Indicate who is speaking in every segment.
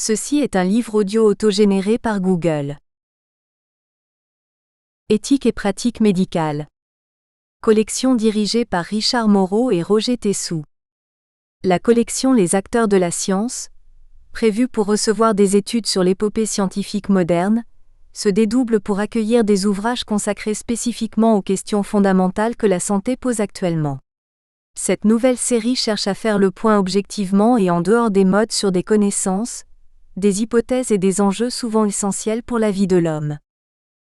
Speaker 1: Ceci est un livre audio autogénéré par Google. Éthique et pratique médicale. Collection dirigée par Richard Moreau et Roger Tessou. La collection Les acteurs de la science, prévue pour recevoir des études sur l'épopée scientifique moderne, se dédouble pour accueillir des ouvrages consacrés spécifiquement aux questions fondamentales que la santé pose actuellement. Cette nouvelle série cherche à faire le point objectivement et en dehors des modes sur des connaissances, des hypothèses et des enjeux souvent essentiels pour la vie de l'homme.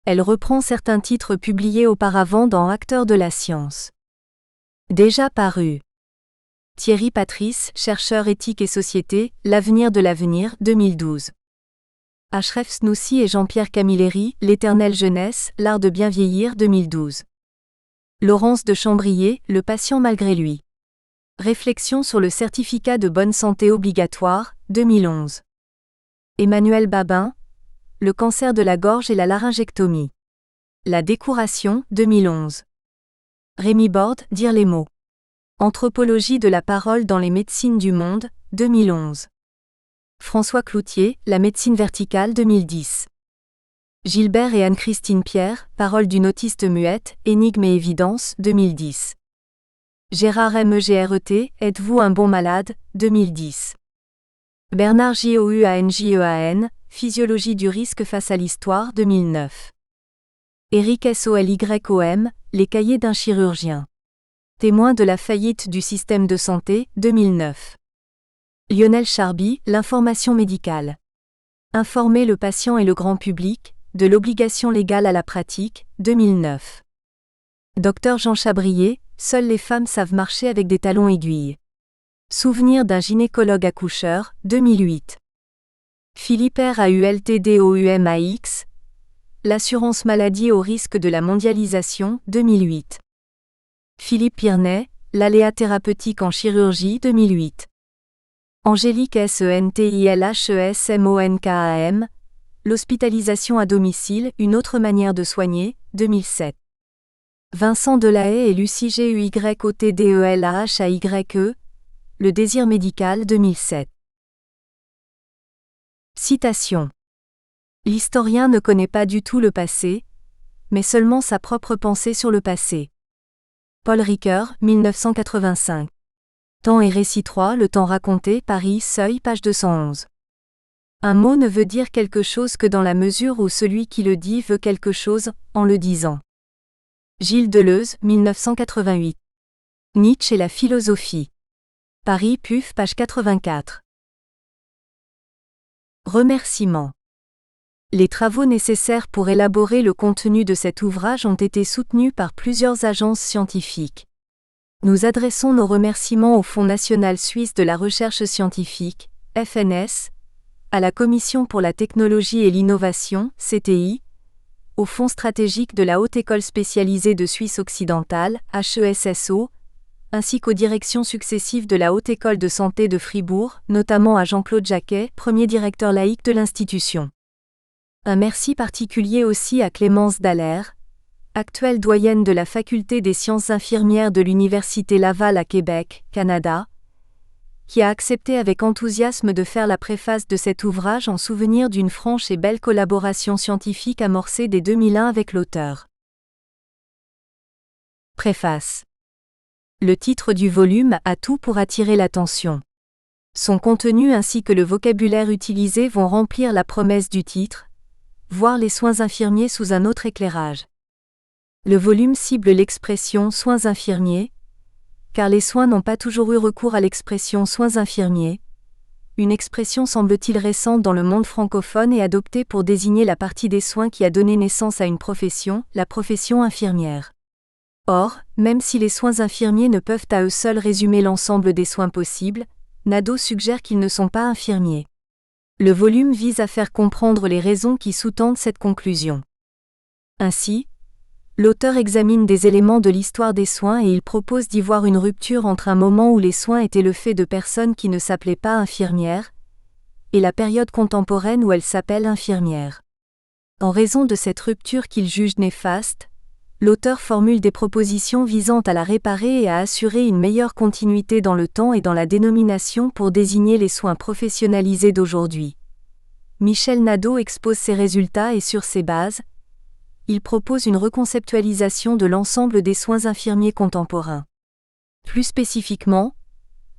Speaker 1: Elle reprend certains titres publiés auparavant dans Acteurs de la science. Déjà paru. Thierry Patrice, chercheur éthique et société, L'avenir de l'avenir, 2012. Achref Snoussi et Jean-Pierre Camilleri, L'éternelle jeunesse, l'art de bien vieillir, 2012. Laurence de Chambrier, Le patient malgré lui. Réflexion sur le certificat de bonne santé obligatoire, 2011. Emmanuel Babin, Le cancer de la gorge et la laryngectomie. La découration, 2011. Rémi Borde, Dire les mots. Anthropologie de la parole dans les médecines du monde, 2011. François Cloutier, La médecine verticale, 2010. Gilbert et Anne-Christine Pierre, Parole d'une autiste muette, Énigmes et évidences, 2010. Gérard Megret, Êtes-vous un bon malade, 2010. Bernard Jouanjean, Physiologie du risque face à l'histoire, 2009. Éric Solym, Les cahiers d'un chirurgien. Témoin de la faillite du système de santé, 2009. Lionel Charby, L'information médicale. Informer le patient et le grand public, de l'obligation légale à la pratique, 2009. Dr Jean Chabrier, Seules les femmes savent marcher avec des talons aiguilles. Souvenir d'un gynécologue accoucheur, 2008. Philippe Raultdoumax, L'assurance maladie au risque de la mondialisation, 2008. Philippe Pirnet, L'aléa thérapeutique en chirurgie, 2008. Angélique Sentilhesmonkam, L'hospitalisation à domicile, une autre manière de soigner, 2007. Vincent Delahaye et Lucie Guyotdelhaye, Le désir médical, 2007. Citation. L'historien ne connaît pas du tout le passé, mais seulement sa propre pensée sur le passé. Paul Ricoeur, 1985. Temps et récit 3, Le temps raconté, Paris, Seuil, page 211. Un mot ne veut dire quelque chose que dans la mesure où celui qui le dit veut quelque chose, en le disant. Gilles Deleuze, 1988. Nietzsche et la philosophie. Paris, PUF, page 84. Remerciements. Les travaux nécessaires pour élaborer le contenu de cet ouvrage ont été soutenus par plusieurs agences scientifiques. Nous adressons nos remerciements au Fonds national suisse de la recherche scientifique, FNS, à la Commission pour la technologie et l'innovation, CTI, au Fonds stratégique de la Haute École spécialisée de Suisse occidentale, HESSO, ainsi qu'aux directions successives de la Haute École de santé de Fribourg, notamment à Jean-Claude Jacquet, premier directeur laïque de l'institution. Un merci particulier aussi à Clémence Dallaire, actuelle doyenne de la Faculté des sciences infirmières de l'Université Laval à Québec, Canada, qui a accepté avec enthousiasme de faire la préface de cet ouvrage en souvenir d'une franche et belle collaboration scientifique amorcée dès 2001 avec l'auteur. Préface. Le titre du volume a tout pour attirer l'attention. Son contenu ainsi que le vocabulaire utilisé vont remplir la promesse du titre, voir les soins infirmiers sous un autre éclairage. Le volume cible l'expression soins infirmiers, car les soins n'ont pas toujours eu recours à l'expression soins infirmiers, une expression semble-t-il récente dans le monde francophone et adoptée pour désigner la partie des soins qui a donné naissance à une profession, la profession infirmière. Or, même si les soins infirmiers ne peuvent à eux seuls résumer l'ensemble des soins possibles, Nadeau suggère qu'ils ne sont pas infirmiers. Le volume vise à faire comprendre les raisons qui sous-tendent cette conclusion. Ainsi, l'auteur examine des éléments de l'histoire des soins et il propose d'y voir une rupture entre un moment où les soins étaient le fait de personnes qui ne s'appelaient pas infirmières, et la période contemporaine où elles s'appellent infirmières. En raison de cette rupture qu'il juge néfaste, l'auteur formule des propositions visant à la réparer et à assurer une meilleure continuité dans le temps et dans la dénomination pour désigner les soins professionnalisés d'aujourd'hui. Michel Nadeau expose ses résultats et sur ces bases, il propose une reconceptualisation de l'ensemble des soins infirmiers contemporains. Plus spécifiquement,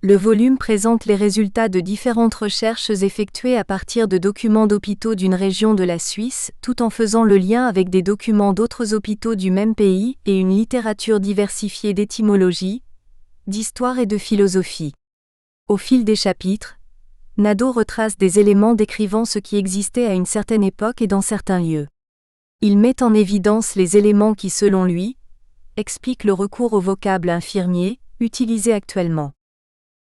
Speaker 1: le volume présente les résultats de différentes recherches effectuées à partir de documents d'hôpitaux d'une région de la Suisse, tout en faisant le lien avec des documents d'autres hôpitaux du même pays et une littérature diversifiée d'étymologie, d'histoire et de philosophie. Au fil des chapitres, Nadeau retrace des éléments décrivant ce qui existait à une certaine époque et dans certains lieux. Il met en évidence les éléments qui, selon lui, expliquent le recours au vocable infirmier, utilisé actuellement.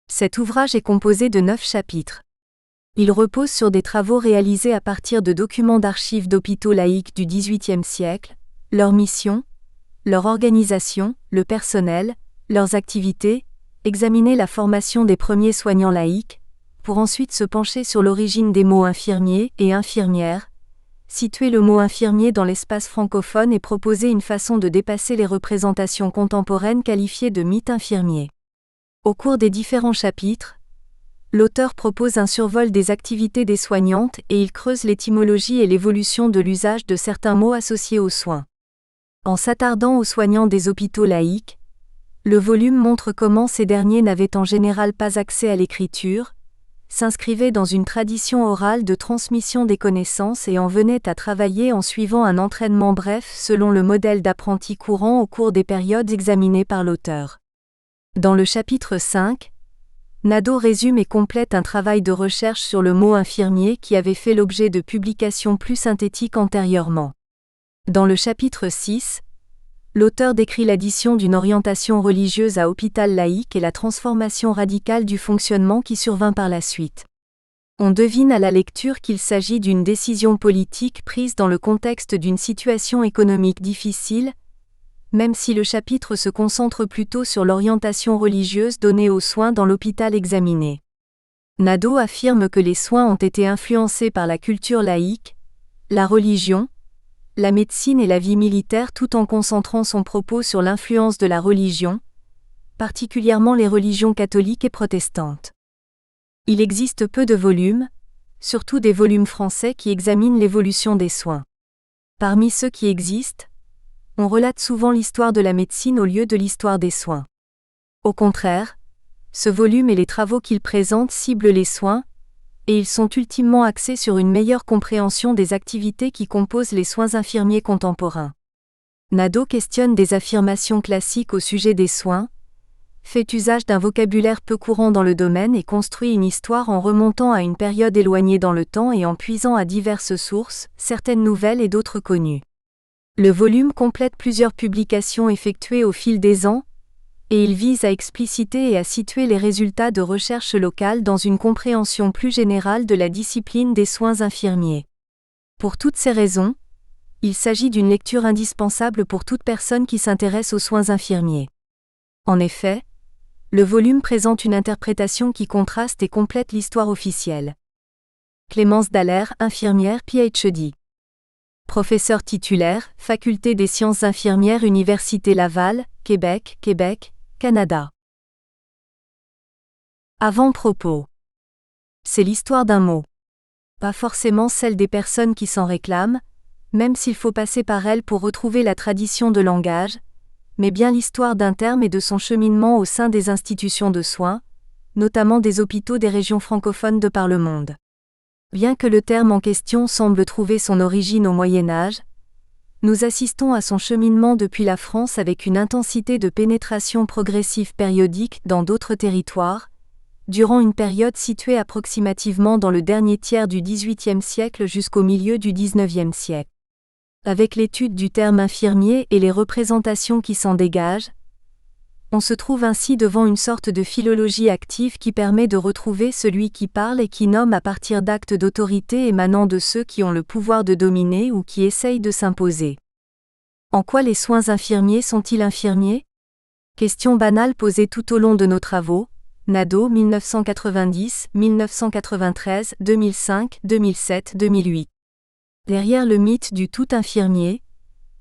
Speaker 1: Cet ouvrage est composé de 9 chapitres. Il repose sur des travaux réalisés à partir de documents d'archives d'hôpitaux laïques du XVIIIe siècle, leur mission, leur organisation, le personnel, leurs activités, examiner la formation des premiers soignants laïques, pour ensuite se pencher sur l'origine des mots infirmier et infirmière, situer le mot infirmier dans l'espace francophone et proposer une façon de dépasser les représentations contemporaines qualifiées de mythe infirmier. Au cours des différents chapitres, l'auteur propose un survol des activités des soignantes et il creuse l'étymologie et l'évolution de l'usage de certains mots associés aux soins. En s'attardant aux soignants des hôpitaux laïques, le volume montre comment ces derniers n'avaient en général pas accès à l'écriture, s'inscrivaient dans une tradition orale de transmission des connaissances et en venaient à travailler en suivant un entraînement bref selon le modèle d'apprenti courant au cours des périodes examinées par l'auteur. Dans le chapitre 5, Nadeau résume et complète un travail de recherche sur le mot infirmier qui avait fait l'objet de publications plus synthétiques antérieurement. Dans le chapitre 6, l'auteur décrit l'addition d'une orientation religieuse à hôpital laïque et la transformation radicale du fonctionnement qui survint par la suite. On devine à la lecture qu'il s'agit d'une décision politique prise dans le contexte d'une situation économique difficile, même si le chapitre se concentre plutôt sur l'orientation religieuse donnée aux soins dans l'hôpital examiné. Nadeau affirme que les soins ont été influencés par la culture laïque, la religion, la médecine et la vie militaire tout en concentrant son propos sur l'influence de la religion, particulièrement les religions catholiques et protestantes. Il existe peu de volumes, surtout des volumes français qui examinent l'évolution des soins. Parmi ceux qui existent, on relate souvent l'histoire de la médecine au lieu de l'histoire des soins. Au contraire, ce volume et les travaux qu'il présente ciblent les soins, et ils sont ultimement axés sur une meilleure compréhension des activités qui composent les soins infirmiers contemporains. Nadeau questionne des affirmations classiques au sujet des soins, fait usage d'un vocabulaire peu courant dans le domaine et construit une histoire en remontant à une période éloignée dans le temps et en puisant à diverses sources, certaines nouvelles et d'autres connues. Le volume complète plusieurs publications effectuées au fil des ans, et il vise à expliciter et à situer les résultats de recherches locales dans une compréhension plus générale de la discipline des soins infirmiers. Pour toutes ces raisons, il s'agit d'une lecture indispensable pour toute personne qui s'intéresse aux soins infirmiers. En effet, le volume présente une interprétation qui contraste et complète l'histoire officielle. Clémence Dallaire, infirmière Ph.D. Professeure titulaire, Faculté des sciences infirmières Université Laval, Québec, Canada. Avant-propos. C'est l'histoire d'un mot. Pas forcément celle des personnes qui s'en réclament, même s'il faut passer par elles pour retrouver la tradition de langage, mais bien l'histoire d'un terme et de son cheminement au sein des institutions de soins, notamment des hôpitaux des régions francophones de par le monde. Bien que le terme en question semble trouver son origine au Moyen Âge, nous assistons à son cheminement depuis la France avec une intensité de pénétration progressive périodique dans d'autres territoires, durant une période située approximativement dans le dernier tiers du XVIIIe siècle jusqu'au milieu du XIXe siècle. Avec l'étude du terme infirmier et les représentations qui s'en dégagent, on se trouve ainsi devant une sorte de philologie active qui permet de retrouver celui qui parle et qui nomme à partir d'actes d'autorité émanant de ceux qui ont le pouvoir de dominer ou qui essayent de s'imposer. En quoi les soins infirmiers sont-ils infirmiers ? Question banale posée tout au long de nos travaux. Nadeau, 1990, 1993, 2005, 2007, 2008. Derrière le mythe du tout infirmier,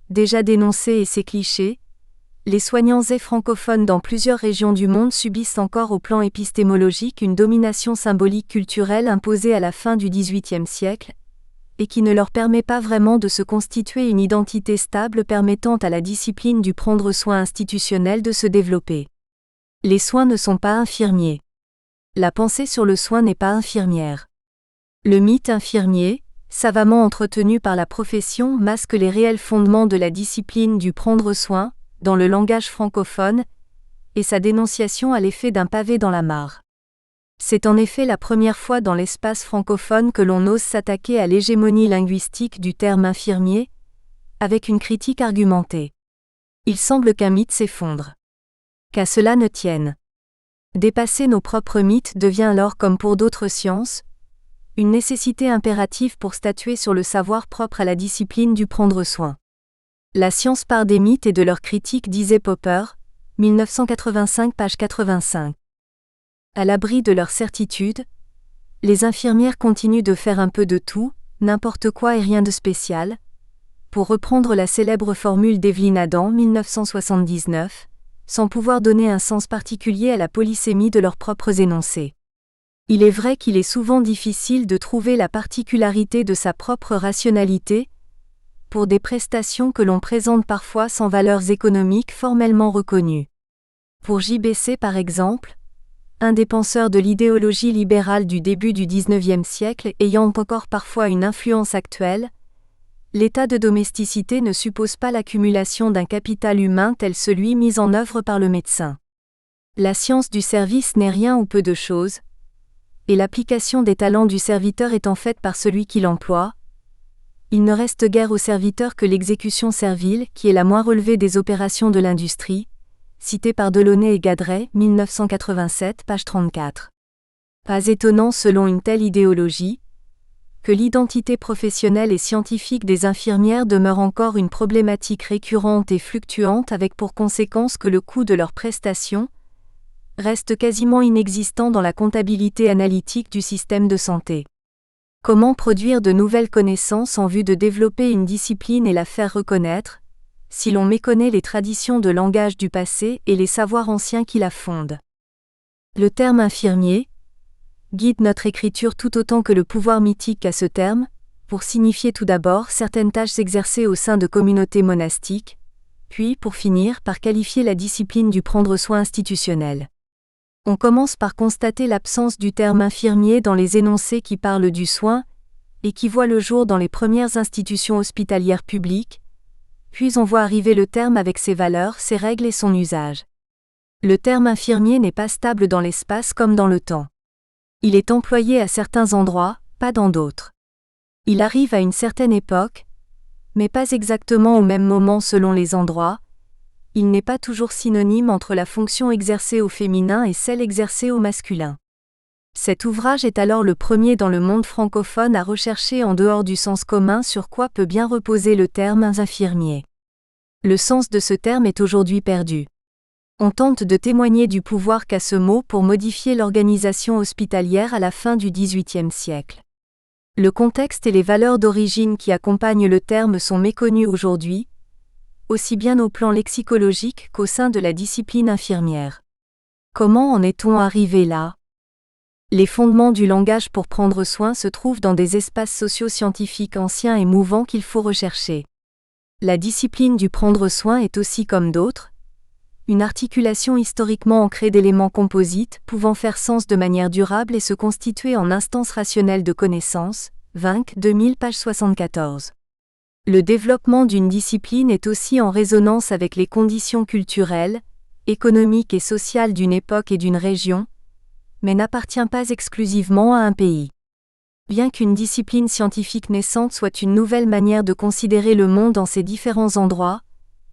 Speaker 1: déjà dénoncé et ses clichés, les soignants et francophones dans plusieurs régions du monde subissent encore au plan épistémologique une domination symbolique culturelle imposée à la fin du XVIIIe siècle, et qui ne leur permet pas vraiment de se constituer une identité stable permettant à la discipline du prendre soin institutionnel de se développer. Les soins ne sont pas infirmiers. La pensée sur le soin n'est pas infirmière. Le mythe infirmier, savamment entretenu par la profession, masque les réels fondements de la discipline du prendre soin, dans le langage francophone, et sa dénonciation à l'effet d'un pavé dans la mare. C'est en effet la première fois dans l'espace francophone que l'on ose s'attaquer à l'hégémonie linguistique du terme infirmier, avec une critique argumentée. Il semble qu'un mythe s'effondre. Qu'à cela ne tienne. Dépasser nos propres mythes devient alors, comme pour d'autres sciences, une nécessité impérative pour statuer sur le savoir propre à la discipline du prendre soin. La science part des mythes et de leurs critiques, disait Popper, 1985, page 85. À l'abri de leur certitude, les infirmières continuent de faire un peu de tout, n'importe quoi et rien de spécial, pour reprendre la célèbre formule d'Evelyn Adam, 1979, sans pouvoir donner un sens particulier à la polysémie de leurs propres énoncés. Il est vrai qu'il est souvent difficile de trouver la particularité de sa propre rationalité, pour des prestations que l'on présente parfois sans valeurs économiques formellement reconnues. Pour JBC par exemple, un des penseurs de l'idéologie libérale du début du XIXe siècle ayant encore parfois une influence actuelle, l'état de domesticité ne suppose pas l'accumulation d'un capital humain tel celui mis en œuvre par le médecin. La science du service n'est rien ou peu de choses, et l'application des talents du serviteur étant faite par celui qui l'emploie, il ne reste guère au serviteur que l'exécution servile, qui est la moins relevée des opérations de l'industrie, citée par Delaunay et Gadret, 1987, page 34. Pas étonnant selon une telle idéologie, que l'identité professionnelle et scientifique des infirmières demeure encore une problématique récurrente et fluctuante avec pour conséquence que le coût de leurs prestations reste quasiment inexistant dans la comptabilité analytique du système de santé. Comment produire de nouvelles connaissances en vue de développer une discipline et la faire reconnaître, si l'on méconnaît les traditions de langage du passé et les savoirs anciens qui la fondent? Le terme infirmier guide notre écriture tout autant que le pouvoir mythique à ce terme, pour signifier tout d'abord certaines tâches exercées au sein de communautés monastiques, puis pour finir par qualifier la discipline du prendre soin institutionnel. On commence par constater l'absence du terme infirmier dans les énoncés qui parlent du soin, et qui voient le jour dans les premières institutions hospitalières publiques, puis on voit arriver le terme avec ses valeurs, ses règles et son usage. Le terme infirmier n'est pas stable dans l'espace comme dans le temps. Il est employé à certains endroits, pas dans d'autres. Il arrive à une certaine époque, mais pas exactement au même moment selon les endroits. Il n'est pas toujours synonyme entre la fonction exercée au féminin et celle exercée au masculin. Cet ouvrage est alors le premier dans le monde francophone à rechercher en dehors du sens commun sur quoi peut bien reposer le terme infirmier. Le sens de ce terme est aujourd'hui perdu. On tente de témoigner du pouvoir qu'a ce mot pour modifier l'organisation hospitalière à la fin du XVIIIe siècle. Le contexte et les valeurs d'origine qui accompagnent le terme sont méconnus aujourd'hui, aussi bien au plan lexicologique qu'au sein de la discipline infirmière. Comment en est-on arrivé là? Les fondements du langage pour prendre soin se trouvent dans des espaces socio-scientifiques anciens et mouvants qu'il faut rechercher. La discipline du prendre soin est aussi, comme d'autres, une articulation historiquement ancrée d'éléments composites pouvant faire sens de manière durable et se constituer en instance rationnelle de connaissance. Vinck, 2000, page 74. Le développement d'une discipline est aussi en résonance avec les conditions culturelles, économiques et sociales d'une époque et d'une région, mais n'appartient pas exclusivement à un pays. Bien qu'une discipline scientifique naissante soit une nouvelle manière de considérer le monde en ses différents endroits,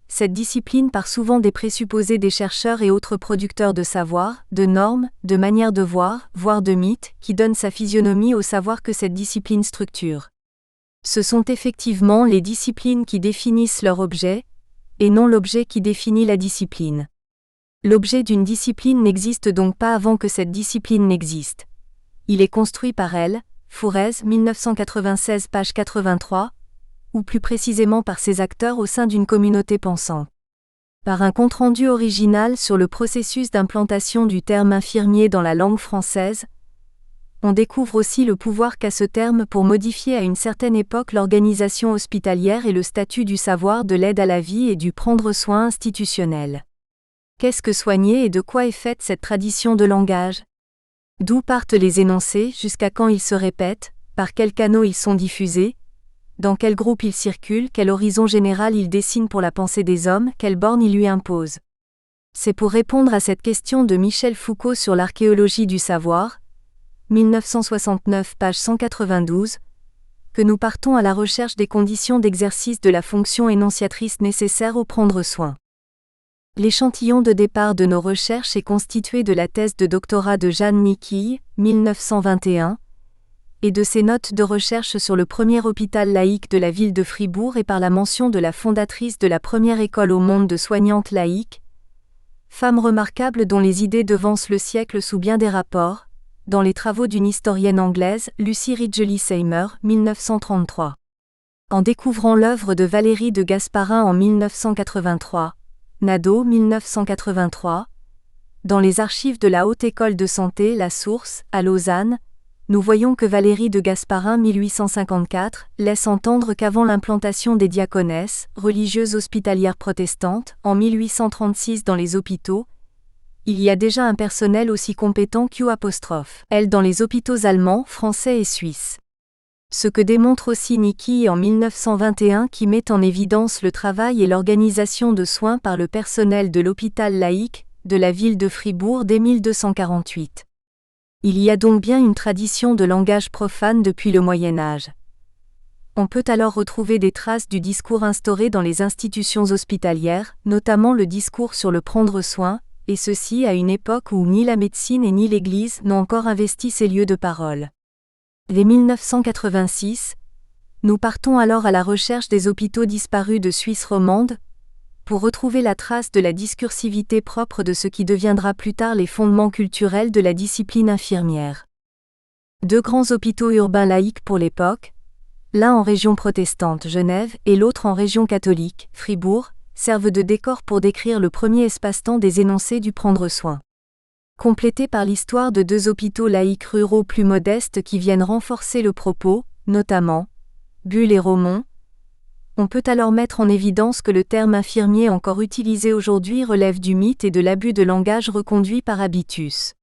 Speaker 1: cette discipline part souvent des présupposés des chercheurs et autres producteurs de savoir, de normes, de manières de voir, voire de mythes, qui donnent sa physionomie au savoir que cette discipline structure. Ce sont effectivement les disciplines qui définissent leur objet, et non l'objet qui définit la discipline. L'objet d'une discipline n'existe donc pas avant que cette discipline n'existe. Il est construit par elle, Fourez, 1996, page 83, ou plus précisément par ses acteurs au sein d'une communauté pensante. Par un compte-rendu original sur le processus d'implantation du terme infirmier dans la langue française, on découvre aussi le pouvoir qu'a ce terme pour modifier à une certaine époque l'organisation hospitalière et le statut du savoir de l'aide à la vie et du prendre soin institutionnel. Qu'est-ce que soigner et de quoi est faite cette tradition de langage ? D'où partent les énoncés, jusqu'à quand ils se répètent, par quels canaux ils sont diffusés, dans quel groupe ils circulent, quel horizon général ils dessinent pour la pensée des hommes, quelles bornes ils lui imposent. C'est pour répondre à cette question de Michel Foucault sur l'archéologie du savoir, 1969 page 192, que nous partons à la recherche des conditions d'exercice de la fonction énonciatrice nécessaire au prendre soin. L'échantillon de départ de nos recherches est constitué de la thèse de doctorat de Jeanne Niquille, 1921, et de ses notes de recherche sur le premier hôpital laïque de la ville de Fribourg et par la mention de la fondatrice de la première école au monde de soignantes laïques, femme remarquable dont les idées devancent le siècle sous bien des rapports, dans les travaux d'une historienne anglaise, Lucy Ridgely-Seymour, 1933. En découvrant l'œuvre de Valérie de Gasparin en 1983, Nadeau, 1983, dans les archives de la Haute École de Santé La Source, à Lausanne, nous voyons que Valérie de Gasparin 1854 laisse entendre qu'avant l'implantation des diaconesses, religieuses hospitalières protestantes, en 1836 dans les hôpitaux, il y a déjà un personnel aussi compétent qu'U', dans les hôpitaux allemands, français et suisses. Ce que démontre aussi Niquille en 1921 qui met en évidence le travail et l'organisation de soins par le personnel de l'hôpital laïque de la ville de Fribourg dès 1248. Il y a donc bien une tradition de langage profane depuis le Moyen Âge. On peut alors retrouver des traces du discours instauré dans les institutions hospitalières, notamment le discours sur le prendre soin, et ceci à une époque où ni la médecine et ni l'Église n'ont encore investi ces lieux de parole. Dès 1986, nous partons alors à la recherche des hôpitaux disparus de Suisse romande, pour retrouver la trace de la discursivité propre de ce qui deviendra plus tard les fondements culturels de la discipline infirmière. Deux grands hôpitaux urbains laïques pour l'époque, l'un en région protestante, Genève, et l'autre en région catholique, Fribourg, servent de décor pour décrire le premier espace-temps des énoncés du prendre soin. Complété par l'histoire de deux hôpitaux laïques ruraux plus modestes qui viennent renforcer le propos, notamment Bulle et Romont, on peut alors mettre en évidence que le terme infirmier encore utilisé aujourd'hui relève du mythe et de l'abus de langage reconduit par habitus.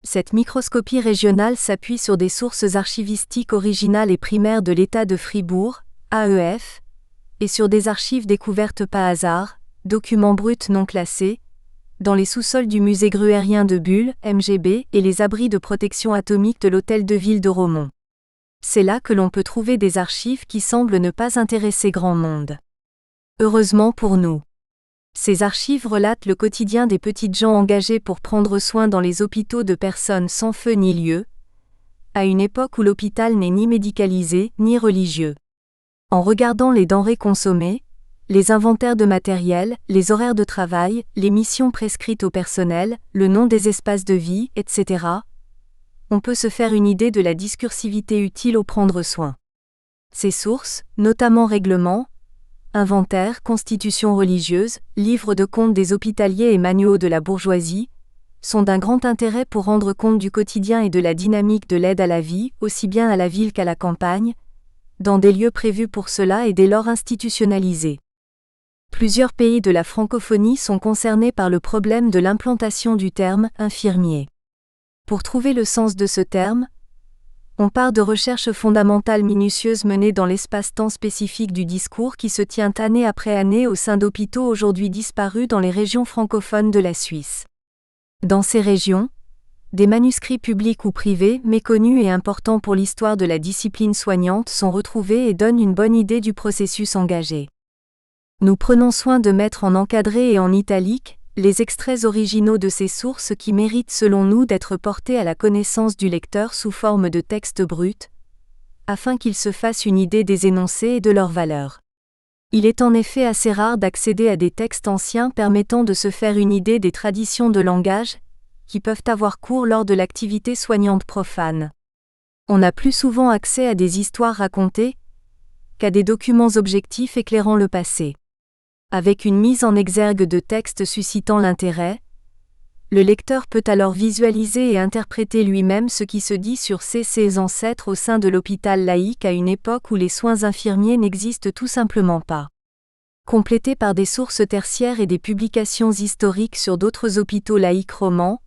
Speaker 1: Cette microscopie régionale s'appuie sur des sources archivistiques originales et primaires de l'État de Fribourg, AEF, et sur des archives découvertes par hasard, documents bruts non classés, dans les sous-sols du musée gruérien de Bulle, MGB, et les abris de protection atomique de l'hôtel de ville de Romont. C'est là que l'on peut trouver des archives qui semblent ne pas intéresser grand monde. Heureusement pour nous. Ces archives relatent le quotidien des petites gens engagées pour prendre soin dans les hôpitaux de personnes sans feu ni lieu, à une époque où l'hôpital n'est ni médicalisé, ni religieux. En regardant les denrées consommées, les inventaires de matériel, les horaires de travail, les missions prescrites au personnel, le nom des espaces de vie, etc., on peut se faire une idée de la discursivité utile au prendre soin. Ces sources, notamment règlements, inventaires, constitutions religieuses, livres de comptes des hospitaliers et manuaux de la bourgeoisie, sont d'un grand intérêt pour rendre compte du quotidien et de la dynamique de l'aide à la vie, aussi bien à la ville qu'à la campagne, dans des lieux prévus pour cela et dès lors institutionnalisés. Plusieurs pays de la francophonie sont concernés par le problème de l'implantation du terme « infirmier ». Pour trouver le sens de ce terme, on part de recherches fondamentales minutieuses menées dans l'espace-temps spécifique du discours qui se tient année après année au sein d'hôpitaux aujourd'hui disparus dans les régions francophones de la Suisse. Dans ces régions, des manuscrits publics ou privés, méconnus et importants pour l'histoire de la discipline soignante sont retrouvés et donnent une bonne idée du processus engagé. Nous prenons soin de mettre en encadré et en italique les extraits originaux de ces sources qui méritent selon nous d'être portés à la connaissance du lecteur sous forme de texte brut, afin qu'il se fasse une idée des énoncés et de leur valeur. Il est en effet assez rare d'accéder à des textes anciens permettant de se faire une idée des traditions de langage qui peuvent avoir cours lors de l'activité soignante profane. On a plus souvent accès à des histoires racontées qu'à des documents objectifs éclairant le passé. Avec une mise en exergue de textes suscitant l'intérêt, le lecteur peut alors visualiser et interpréter lui-même ce qui se dit sur ses ancêtres au sein de l'hôpital laïque à une époque où les soins infirmiers n'existent tout simplement pas. Complété par des sources tertiaires et des publications historiques sur d'autres hôpitaux laïques romans,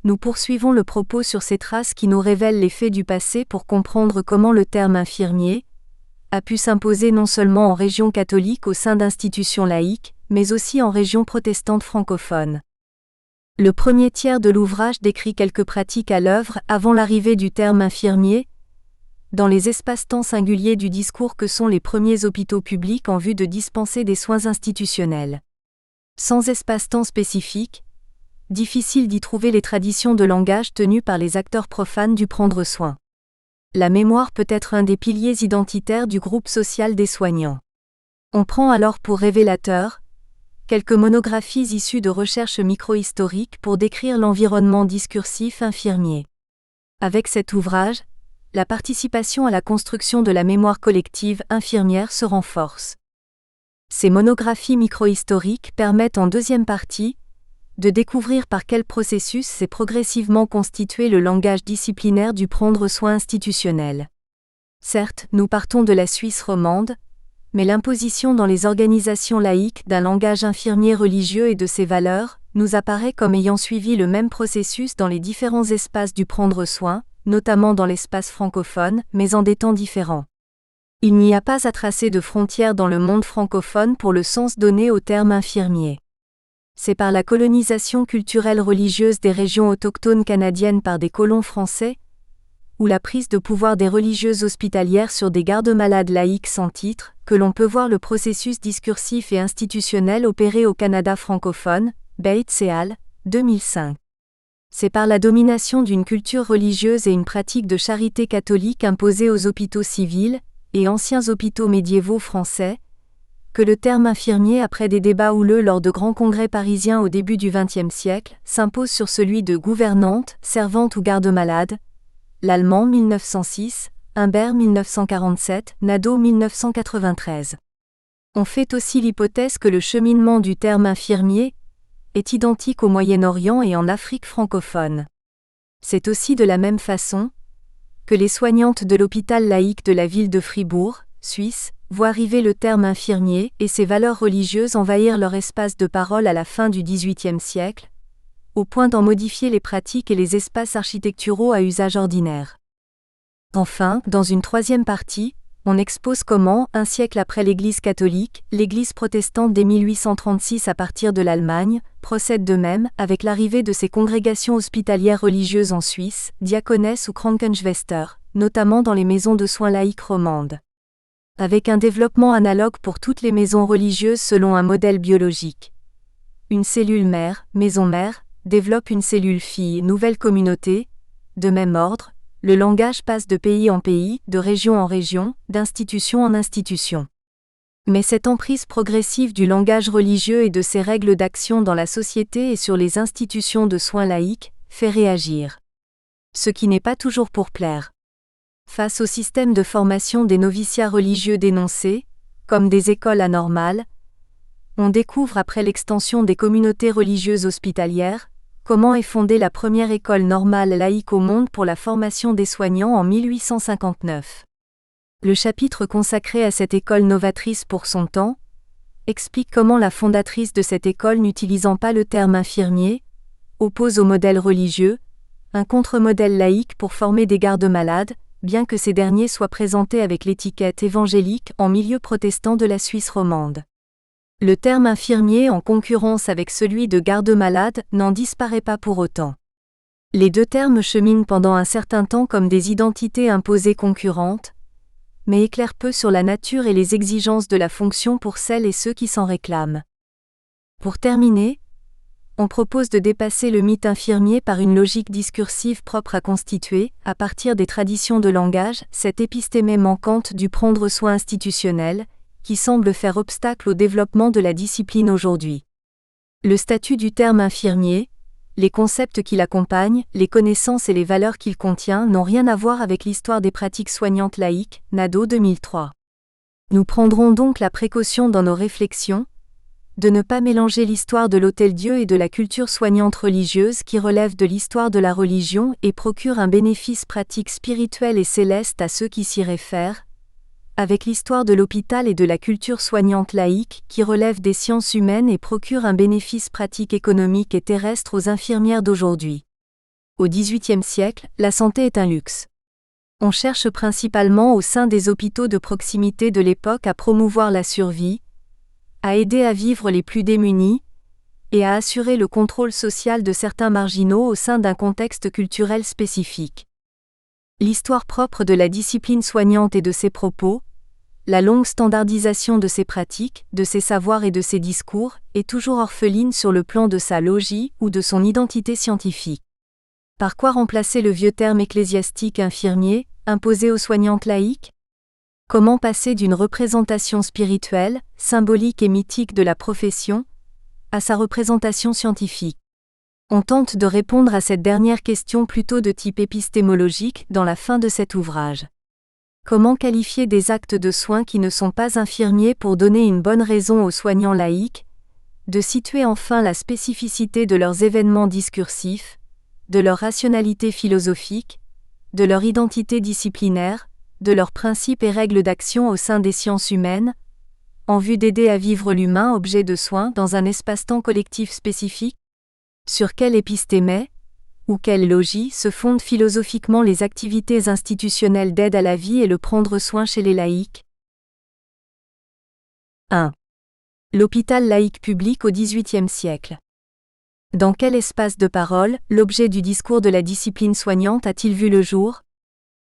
Speaker 1: nous poursuivons le propos sur ces traces qui nous révèlent les faits du passé pour comprendre comment le terme infirmier a pu s'imposer non seulement en région catholique au sein d'institutions laïques, mais aussi en région protestante francophone. Le premier tiers de l'ouvrage décrit quelques pratiques à l'œuvre avant l'arrivée du terme infirmier, dans les espaces-temps singuliers du discours que sont les premiers hôpitaux publics en vue de dispenser des soins institutionnels. Sans espace-temps spécifique, difficile d'y trouver les traditions de langage tenues par les acteurs profanes du prendre soin. La mémoire peut être un des piliers identitaires du groupe social des soignants. On prend alors pour révélateur quelques monographies issues de recherches microhistoriques pour décrire l'environnement discursif infirmier. Avec cet ouvrage, la participation à la construction de la mémoire collective infirmière se renforce. Ces monographies microhistoriques permettent en deuxième partie de découvrir par quel processus s'est progressivement constitué le langage disciplinaire du prendre soin institutionnel. Certes, nous partons de la Suisse romande, mais l'imposition dans les organisations laïques d'un langage infirmier religieux et de ses valeurs nous apparaît comme ayant suivi le même processus dans les différents espaces du prendre soin, notamment dans l'espace francophone, mais en des temps différents. Il n'y a pas à tracer de frontières dans le monde francophone pour le sens donné au terme infirmier. C'est par la colonisation culturelle religieuse des régions autochtones canadiennes par des colons français, ou la prise de pouvoir des religieuses hospitalières sur des gardes-malades laïques sans titre, que l'on peut voir le processus discursif et institutionnel opéré au Canada francophone, Bates et al., 2005. C'est par la domination d'une culture religieuse et une pratique de charité catholique imposée aux hôpitaux civils et anciens hôpitaux médiévaux français, que le terme infirmier, après des débats houleux lors de grands congrès parisiens au début du XXe siècle, s'impose sur celui de gouvernante, servante ou garde-malade, l'allemand 1906, Humbert 1947, Nadeau 1993. On fait aussi l'hypothèse que le cheminement du terme infirmier est identique au Moyen-Orient et en Afrique francophone. C'est aussi de la même façon que les soignantes de l'hôpital laïque de la ville de Fribourg, Suisse, voient arriver le terme infirmier et ses valeurs religieuses envahir leur espace de parole à la fin du XVIIIe siècle, au point d'en modifier les pratiques et les espaces architecturaux à usage ordinaire. Enfin, dans une troisième partie, on expose comment, un siècle après l'Église catholique, l'Église protestante dès 1836 à partir de l'Allemagne, procède de même avec l'arrivée de ces congrégations hospitalières religieuses en Suisse, Diakoness ou Krankenschwester, notamment dans les maisons de soins laïques romandes. Avec un développement analogue pour toutes les maisons religieuses selon un modèle biologique. Une cellule mère, maison mère, développe une cellule fille, nouvelle communauté, de même ordre, le langage passe de pays en pays, de région en région, d'institution en institution. Mais cette emprise progressive du langage religieux et de ses règles d'action dans la société et sur les institutions de soins laïques fait réagir. Ce qui n'est pas toujours pour plaire. Face au système de formation des noviciats religieux dénoncés, comme des écoles anormales, on découvre après l'extension des communautés religieuses hospitalières, comment est fondée la première école normale laïque au monde pour la formation des soignants en 1859. Le chapitre consacré à cette école novatrice pour son temps explique comment la fondatrice de cette école, n'utilisant pas le terme infirmier, oppose au modèle religieux un contre-modèle laïque pour former des gardes-malades, bien que ces derniers soient présentés avec l'étiquette évangélique en milieu protestant de la Suisse romande. Le terme infirmier en concurrence avec celui de garde-malade n'en disparaît pas pour autant. Les deux termes cheminent pendant un certain temps comme des identités imposées concurrentes, mais éclairent peu sur la nature et les exigences de la fonction pour celles et ceux qui s'en réclament. Pour terminer, on propose de dépasser le mythe infirmier par une logique discursive propre à constituer, à partir des traditions de langage, cette épistémée manquante du prendre soin institutionnel, qui semble faire obstacle au développement de la discipline aujourd'hui. Le statut du terme infirmier, les concepts qui l'accompagnent, les connaissances et les valeurs qu'il contient n'ont rien à voir avec l'histoire des pratiques soignantes laïques, Nadeau 2003. Nous prendrons donc la précaution dans nos réflexions de ne pas mélanger l'histoire de l'Hôtel-Dieu et de la culture soignante religieuse qui relève de l'histoire de la religion et procure un bénéfice pratique spirituel et céleste à ceux qui s'y réfèrent, avec l'histoire de l'hôpital et de la culture soignante laïque qui relève des sciences humaines et procure un bénéfice pratique économique et terrestre aux infirmières d'aujourd'hui. Au XVIIIe siècle, la santé est un luxe. On cherche principalement au sein des hôpitaux de proximité de l'époque à promouvoir la survie, à aider à vivre les plus démunis, et à assurer le contrôle social de certains marginaux au sein d'un contexte culturel spécifique. L'histoire propre de la discipline soignante et de ses propos, la longue standardisation de ses pratiques, de ses savoirs et de ses discours, est toujours orpheline sur le plan de sa logie ou de son identité scientifique. Par quoi remplacer le vieux terme ecclésiastique infirmier, imposé aux soignantes laïques ? Comment passer d'une représentation spirituelle, symbolique et mythique de la profession, à sa représentation scientifique ? On tente de répondre à cette dernière question plutôt de type épistémologique dans la fin de cet ouvrage. Comment qualifier des actes de soins qui ne sont pas infirmiers pour donner une bonne raison aux soignants laïques, de situer enfin la spécificité de leurs événements discursifs, de leur rationalité philosophique, de leur identité disciplinaire, de leurs principes et règles d'action au sein des sciences humaines, en vue d'aider à vivre l'humain objet de soin dans un espace-temps collectif spécifique ? Sur quelle épistémé, ou quelle logie se fondent philosophiquement les activités institutionnelles d'aide à la vie et le prendre soin chez les laïcs ? 1. L'hôpital laïque public au XVIIIe siècle. Dans quel espace de parole, l'objet du discours de la discipline soignante a-t-il vu le jour ?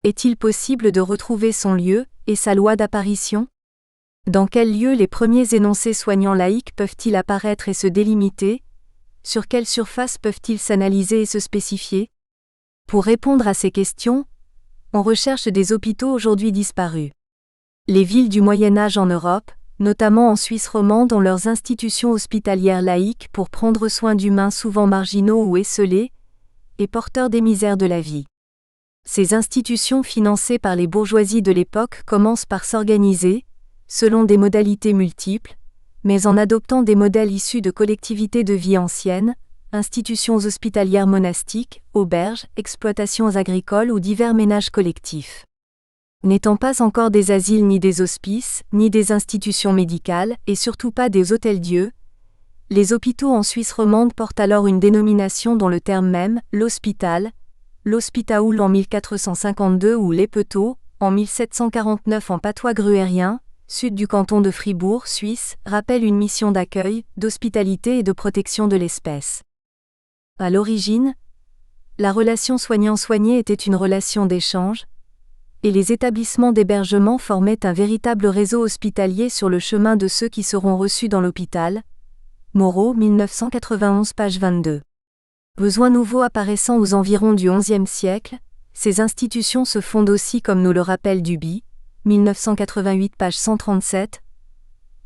Speaker 1: Est-il possible de retrouver son lieu, et sa loi d'apparition ? Dans quel lieu les premiers énoncés soignants laïques peuvent-ils apparaître et se délimiter ? Sur quelle surface peuvent-ils s'analyser et se spécifier ? Pour répondre à ces questions, on recherche des hôpitaux aujourd'hui disparus. Les villes du Moyen Âge en Europe, notamment en Suisse romande, ont leurs institutions hospitalières laïques pour prendre soin d'humains souvent marginaux ou esseulés, et porteurs des misères de la vie. Ces institutions financées par les bourgeoisies de l'époque commencent par s'organiser, selon des modalités multiples, mais en adoptant des modèles issus de collectivités de vie anciennes, institutions hospitalières monastiques, auberges, exploitations agricoles ou divers ménages collectifs. N'étant pas encore des asiles ni des hospices, ni des institutions médicales, et surtout pas des hôtels-dieux, les hôpitaux en Suisse romande portent alors une dénomination dont le terme même, l'hospital, l'hospitaul en 1452 ou l'épeteau, en 1749 en patois gruérien, sud du canton de Fribourg, Suisse, rappelle une mission d'accueil, d'hospitalité et de protection de l'espèce. À l'origine, la relation soignant-soigné était une relation d'échange, et les établissements d'hébergement formaient un véritable réseau hospitalier sur le chemin de ceux qui seront reçus dans l'hôpital. Moreau, 1991, page 22. Besoin nouveau apparaissant aux environs du XIe siècle, ces institutions se fondent aussi comme nous le rappelle Duby, 1988, page 137,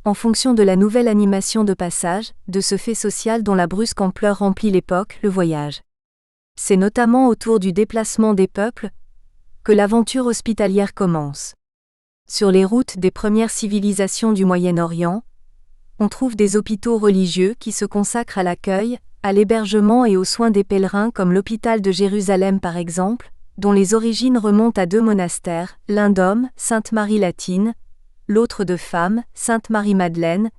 Speaker 1: en fonction de la nouvelle animation de passage, de ce fait social dont la brusque ampleur remplit l'époque, le voyage. C'est notamment autour du déplacement des peuples que l'aventure hospitalière commence. Sur les routes des premières civilisations du Moyen-Orient, on trouve des hôpitaux religieux qui se consacrent à l'accueil, à l'hébergement et aux soins des pèlerins comme l'hôpital de Jérusalem par exemple, dont les origines remontent à deux monastères, l'un d'hommes, Sainte-Marie latine, l'autre de femmes, Sainte-Marie-Madeleine,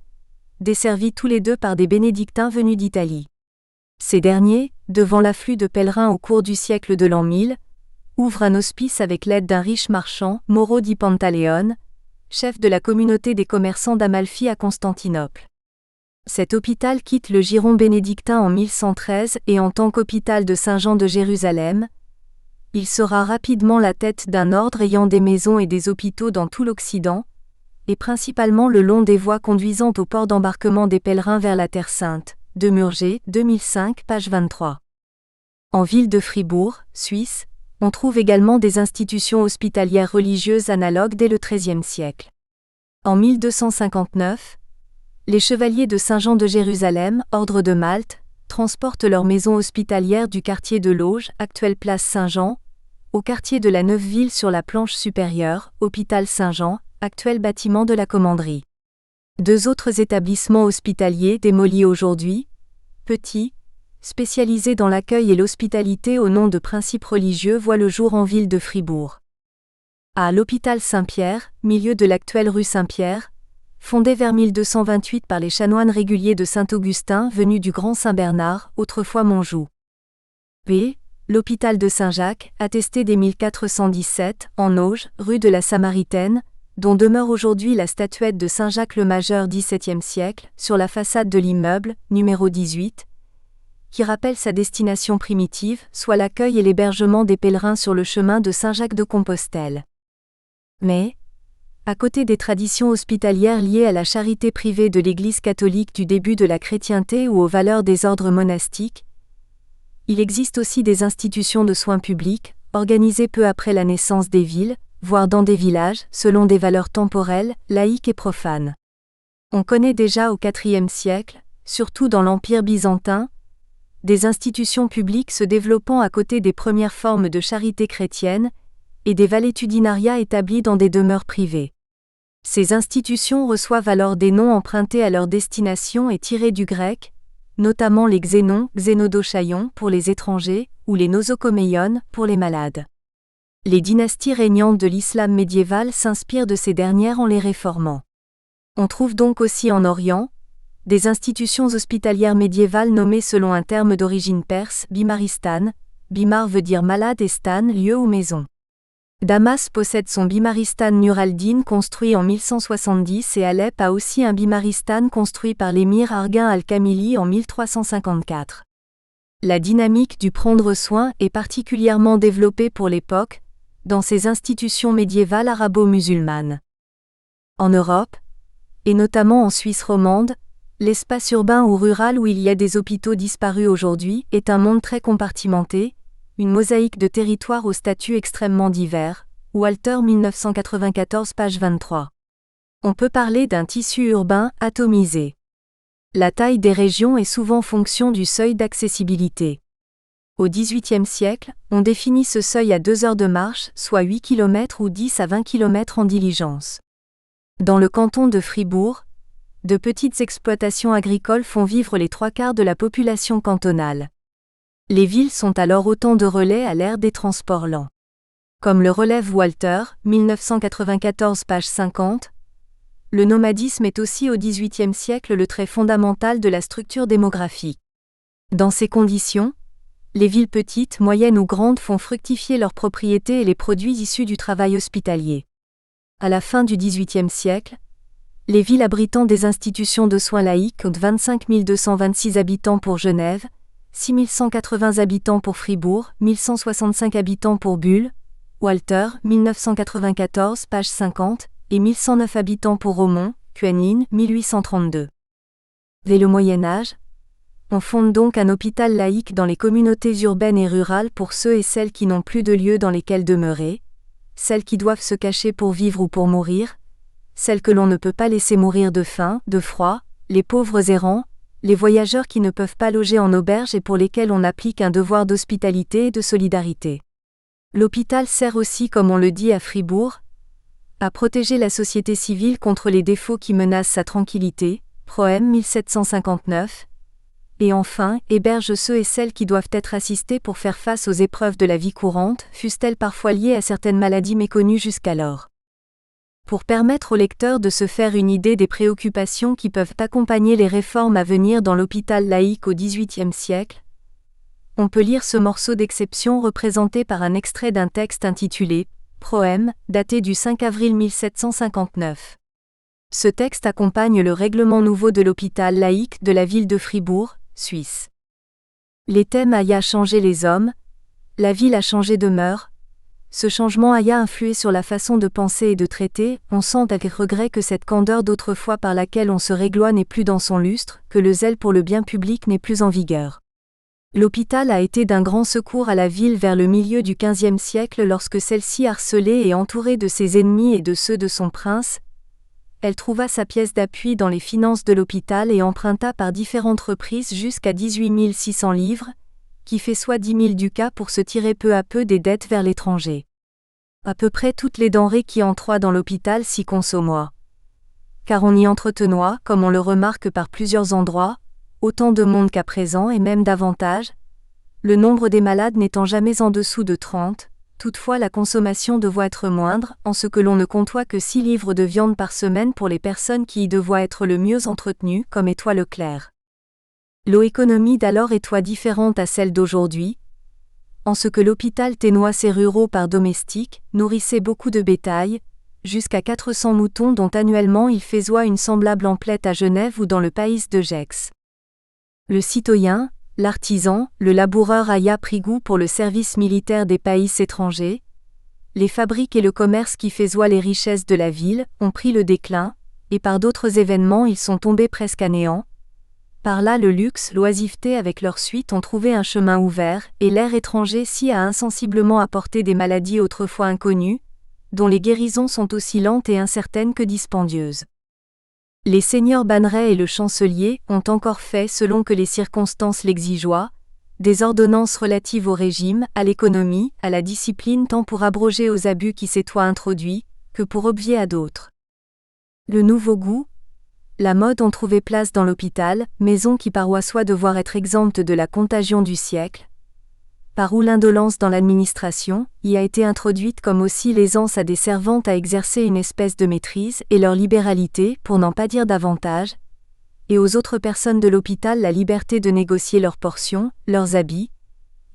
Speaker 1: desservis tous les deux par des bénédictins venus d'Italie. Ces derniers, devant l'afflux de pèlerins au cours du siècle de l'an 1000, ouvrent un hospice avec l'aide d'un riche marchand, Mauro di Pantaleone, chef de la communauté des commerçants d'Amalfi à Constantinople. Cet hôpital quitte le giron bénédictin en 1113 et en tant qu'hôpital de Saint-Jean de Jérusalem, il sera rapidement la tête d'un ordre ayant des maisons et des hôpitaux dans tout l'Occident, et principalement le long des voies conduisant au port d'embarquement des pèlerins vers la Terre Sainte, de Murger, 2005, page 23. En ville de Fribourg, Suisse, on trouve également des institutions hospitalières religieuses analogues dès le XIIIe siècle. En 1259, les chevaliers de Saint-Jean de Jérusalem, ordre de Malte, transportent leur maison hospitalière du quartier de l'Auge, actuelle place Saint-Jean, au quartier de la Neuveville sur la planche supérieure, hôpital Saint-Jean, actuel bâtiment de la commanderie. 2 autres établissements hospitaliers démolis aujourd'hui, petits, spécialisés dans l'accueil et l'hospitalité au nom de principes religieux voient le jour en ville de Fribourg. À l'hôpital Saint-Pierre, milieu de l'actuelle rue Saint-Pierre, fondé vers 1228 par les chanoines réguliers de Saint-Augustin venus du Grand Saint-Bernard, autrefois Montjoux. B. L'hôpital de Saint-Jacques, attesté dès 1417, en Auge, rue de la Samaritaine, dont demeure aujourd'hui la statuette de Saint-Jacques le Majeur XVIIe siècle, sur la façade de l'immeuble, numéro 18, qui rappelle sa destination primitive, soit l'accueil et l'hébergement des pèlerins sur le chemin de Saint-Jacques-de-Compostelle. Mais, à côté des traditions hospitalières liées à la charité privée de l'Église catholique du début de la chrétienté ou aux valeurs des ordres monastiques, il existe aussi des institutions de soins publics, organisées peu après la naissance des villes, voire dans des villages, selon des valeurs temporelles, laïques et profanes. On connaît déjà au IVe siècle, surtout dans l'Empire byzantin, des institutions publiques se développant à côté des premières formes de charité chrétienne, et des valétudinariats établis dans des demeures privées. Ces institutions reçoivent alors des noms empruntés à leur destination et tirés du grec, notamment les xénons, xénodochaïons pour les étrangers, ou les nosocoméiones pour les malades. Les dynasties régnantes de l'islam médiéval s'inspirent de ces dernières en les réformant. On trouve donc aussi en Orient, des institutions hospitalières médiévales nommées selon un terme d'origine perse, bimaristan. Bimar veut dire malade et stan, lieu ou maison. Damas possède son bimaristan Nur al-Din construit en 1170 et Alep a aussi un bimaristan construit par l'émir Arghin al-Kamili en 1354. La dynamique du prendre soin est particulièrement développée pour l'époque, dans ces institutions médiévales arabo-musulmanes. En Europe, et notamment en Suisse romande, l'espace urbain ou rural où il y a des hôpitaux disparus aujourd'hui est un monde très compartimenté, une mosaïque de territoires aux statuts extrêmement divers. Walter 1994 page 23. On peut parler d'un tissu urbain atomisé. La taille des régions est souvent fonction du seuil d'accessibilité. Au XVIIIe siècle, on définit ce seuil à 2 heures de marche, soit 8 km ou 10 à 20 km en diligence. Dans le canton de Fribourg, de petites exploitations agricoles font vivre les 3/4 de la population cantonale. Les villes sont alors autant de relais à l'ère des transports lents. Comme le relève Walter, 1994 page 50, le nomadisme est aussi au XVIIIe siècle le trait fondamental de la structure démographique. Dans ces conditions, les villes petites, moyennes ou grandes font fructifier leurs propriétés et les produits issus du travail hospitalier. À la fin du XVIIIe siècle, les villes abritant des institutions de soins laïques comptent 25 226 habitants pour Genève, 6 180 habitants pour Fribourg, 1165 habitants pour Bulle, Walter, 1994, page 50, et 1109 habitants pour Romont, Kuenlin, 1832. Dès le Moyen-Âge, on fonde donc un hôpital laïque dans les communautés urbaines et rurales pour ceux et celles qui n'ont plus de lieu dans lesquels demeurer, celles qui doivent se cacher pour vivre ou pour mourir, celles que l'on ne peut pas laisser mourir de faim, de froid, les pauvres errants, les voyageurs qui ne peuvent pas loger en auberge et pour lesquels on applique un devoir d'hospitalité et de solidarité. L'hôpital sert aussi, comme on le dit à Fribourg, à protéger la société civile contre les défauts qui menacent sa tranquillité, Proème 1759, et enfin, héberge ceux et celles qui doivent être assistés pour faire face aux épreuves de la vie courante, fussent-elles parfois liées à certaines maladies méconnues jusqu'alors. Pour permettre au lecteur de se faire une idée des préoccupations qui peuvent accompagner les réformes à venir dans l'hôpital laïque au XVIIIe siècle, on peut lire ce morceau d'exception représenté par un extrait d'un texte intitulé « Proème », daté du 5 avril 1759. Ce texte accompagne le règlement nouveau de l'hôpital laïque de la ville de Fribourg, Suisse. Les thèmes a changé les hommes, la ville a changé de mœurs. Ce changement a influé sur la façon de penser et de traiter. On sent avec regret que cette candeur d'autrefois par laquelle on se régloie n'est plus dans son lustre, que le zèle pour le bien public n'est plus en vigueur. L'hôpital a été d'un grand secours à la ville vers le milieu du XVe siècle lorsque celle-ci, harcelée et entourée de ses ennemis et de ceux de son prince, elle trouva sa pièce d'appui dans les finances de l'hôpital et emprunta par différentes reprises jusqu'à 18 600 livres, qui fait soit 10 000 ducats pour se tirer peu à peu des dettes vers l'étranger. À peu près toutes les denrées qui entroient dans l'hôpital s'y consommoient. car on y entretenoit, comme on le remarque par plusieurs endroits, autant de monde qu'à présent et même davantage, le nombre des malades n'étant jamais en dessous de 30, toutefois la consommation doit être moindre, en ce que l'on ne comptoit que 6 livres de viande par semaine pour les personnes qui y devoient être le mieux entretenues, comme étoit Leclerc. L'économie d'alors étoit différente à celle d'aujourd'hui, en ce que l'hôpital tenait ses ruraux par domestiques, nourrissait beaucoup de bétail, jusqu'à 400 moutons dont annuellement il faisoit une semblable emplette à Genève ou dans le pays de Gex. Le citoyen, l'artisan, le laboureur aya pris goût pour le service militaire des pays étrangers. Les fabriques et le commerce qui faisoient les richesses de la ville ont pris le déclin, et par d'autres événements ils sont tombés presque à néant. Par là le luxe, l'oisiveté avec leur suite ont trouvé un chemin ouvert, et l'air étranger s'y a insensiblement apporté des maladies autrefois inconnues, dont les guérisons sont aussi lentes et incertaines que dispendieuses. Les seigneurs Banneret et le chancelier ont encore fait, selon que les circonstances l'exigeoient, des ordonnances relatives au régime, à l'économie, à la discipline tant pour abroger aux abus qui s'étoient introduits, que pour obvier à d'autres. Le nouveau goût, la mode ont trouvé place dans l'hôpital, maison qui paroissoit devoir être exempte de la contagion du siècle, par où l'indolence dans l'administration y a été introduite comme aussi l'aisance à des servantes à exercer une espèce de maîtrise et leur libéralité, pour n'en pas dire davantage, et aux autres personnes de l'hôpital la liberté de négocier leurs portions, leurs habits,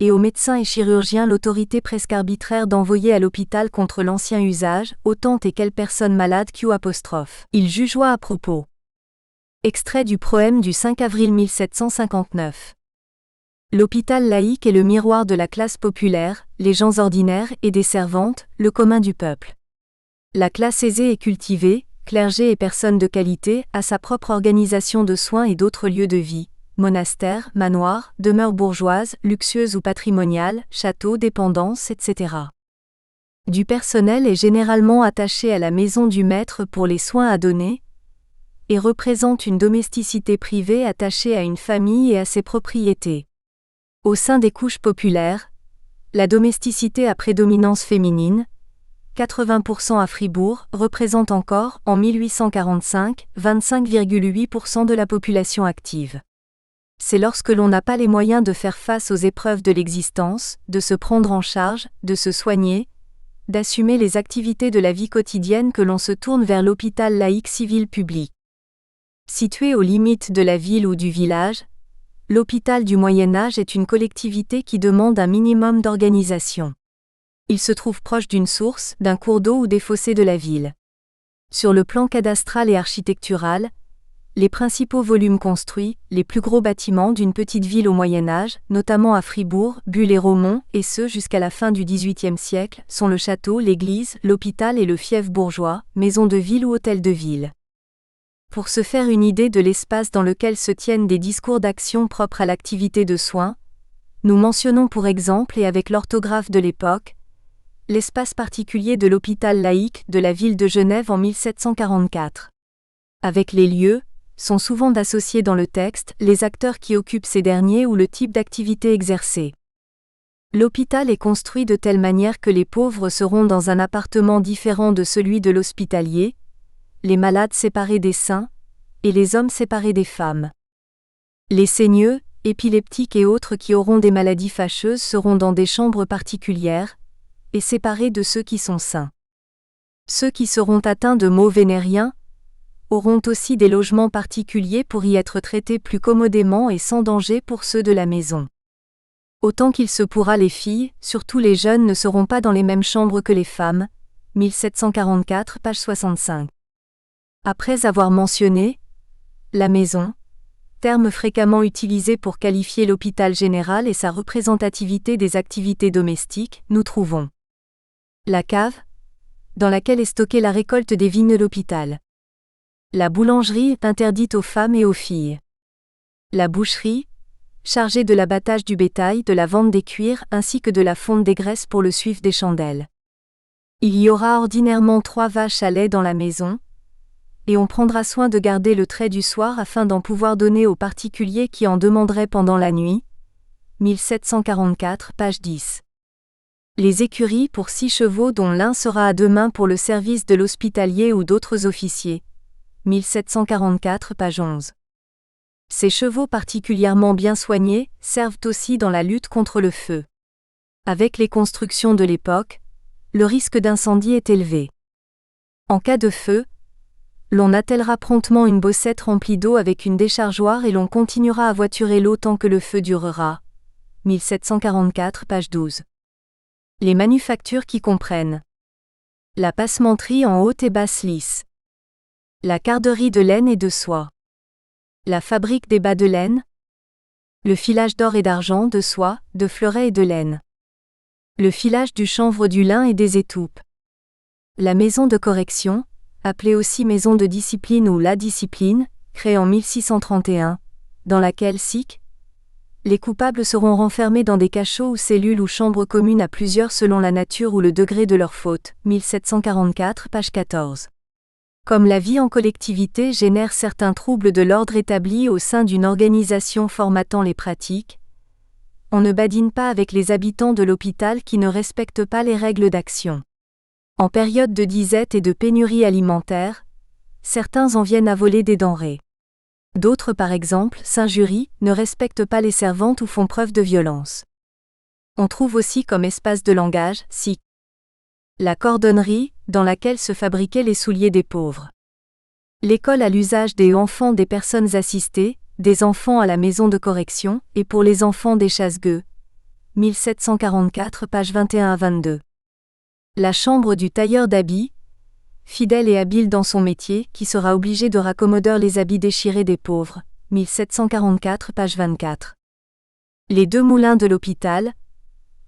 Speaker 1: et aux médecins et chirurgiens l'autorité presque arbitraire d'envoyer à l'hôpital contre l'ancien usage autant et quelle personne malade qu'u apostrophe. Il jugeoit à propos. Extrait du proème du 5 avril 1759. L'hôpital laïque est le miroir de la classe populaire, les gens ordinaires et des servantes, le commun du peuple. La classe aisée et cultivée, clergé et personnes de qualité, a sa propre organisation de soins et d'autres lieux de vie, monastères, manoirs, demeures bourgeoises, luxueuses ou patrimoniales, châteaux, dépendances, etc. Du personnel est généralement attaché à la maison du maître pour les soins à donner, et représente une domesticité privée attachée à une famille et à ses propriétés. Au sein des couches populaires, la domesticité à prédominance féminine, 80% à Fribourg, représente encore, en 1845, 25,8% de la population active. C'est lorsque l'on n'a pas les moyens de faire face aux épreuves de l'existence, de se prendre en charge, de se soigner, d'assumer les activités de la vie quotidienne que l'on se tourne vers l'hôpital laïque civil public. Situé aux limites de la ville ou du village, l'hôpital du Moyen-Âge est une collectivité qui demande un minimum d'organisation. Il se trouve proche d'une source, d'un cours d'eau ou des fossés de la ville. Sur le plan cadastral et architectural, les principaux volumes construits, les plus gros bâtiments d'une petite ville au Moyen-Âge, notamment à Fribourg, Bulle et Romont, et ce jusqu'à la fin du XVIIIe siècle, sont le château, l'église, l'hôpital et le fief bourgeois, maison de ville ou hôtel de ville. Pour se faire une idée de l'espace dans lequel se tiennent des discours d'action propres à l'activité de soins, nous mentionnons pour exemple et avec l'orthographe de l'époque, l'espace particulier de l'hôpital laïque de la ville de Genève en 1744. Avec les lieux, sont souvent d'associer dans le texte les acteurs qui occupent ces derniers ou le type d'activité exercée. L'hôpital est construit de telle manière que les pauvres seront dans un appartement différent de celui de l'hospitalier, les malades séparés des sains, et les hommes séparés des femmes. Les saigneux, épileptiques et autres qui auront des maladies fâcheuses seront dans des chambres particulières, et séparés de ceux qui sont sains. Ceux qui seront atteints de maux vénériens auront aussi des logements particuliers pour y être traités plus commodément et sans danger pour ceux de la maison. Autant qu'il se pourra les filles, surtout les jeunes ne seront pas dans les mêmes chambres que les femmes, 1744, page 65. Après avoir mentionné la maison, terme fréquemment utilisé pour qualifier l'hôpital général et sa représentativité des activités domestiques, nous trouvons la cave, dans laquelle est stockée la récolte des vignes de l'hôpital. La boulangerie, interdite aux femmes et aux filles. La boucherie, chargée de l'abattage du bétail, de la vente des cuirs ainsi que de la fonte des graisses pour le suif des chandelles. Il y aura ordinairement 3 vaches à lait dans la maison, et on prendra soin de garder le trait du soir afin d'en pouvoir donner aux particuliers qui en demanderaient pendant la nuit. 1744, page 10. Les écuries pour 6 chevaux dont l'un sera à 2 mains pour le service de l'hospitalier ou d'autres officiers. 1744, page 11. Ces chevaux particulièrement bien soignés servent aussi dans la lutte contre le feu. Avec les constructions de l'époque, le risque d'incendie est élevé. En cas de feu, l'on attellera promptement une bossette remplie d'eau avec une déchargeoire et l'on continuera à voiturer l'eau tant que le feu durera. 1744, page 12. Les manufactures qui comprennent la passementerie en haute et basse lisse, la carderie de laine et de soie, la fabrique des bas de laine, le filage d'or et d'argent, de soie, de fleurets et de laine, le filage du chanvre, du lin et des étoupes, la maison de correction, appelée aussi maison de discipline ou la discipline, créée en 1631, dans laquelle les coupables seront renfermés dans des cachots ou cellules ou chambres communes à plusieurs selon la nature ou le degré de leur faute. 1744, page 14. Comme la vie en collectivité génère certains troubles de l'ordre établi au sein d'une organisation formatant les pratiques, on ne badine pas avec les habitants de l'hôpital qui ne respectent pas les règles d'action. En période de disette et de pénurie alimentaire, certains en viennent à voler des denrées. D'autres, par exemple, s'injurient, ne respectent pas les servantes ou font preuve de violence. On trouve aussi comme espace de langage, la cordonnerie, dans laquelle se fabriquaient les souliers des pauvres. L'école à l'usage des enfants des personnes assistées, des enfants à la maison de correction, et pour les enfants des chasse-gueux. 1744, page 21 à 22. La chambre du tailleur d'habits, fidèle et habile dans son métier, qui sera obligé de raccommodeur les habits déchirés des pauvres. 1744, page 24. Les 2 moulins de l'hôpital,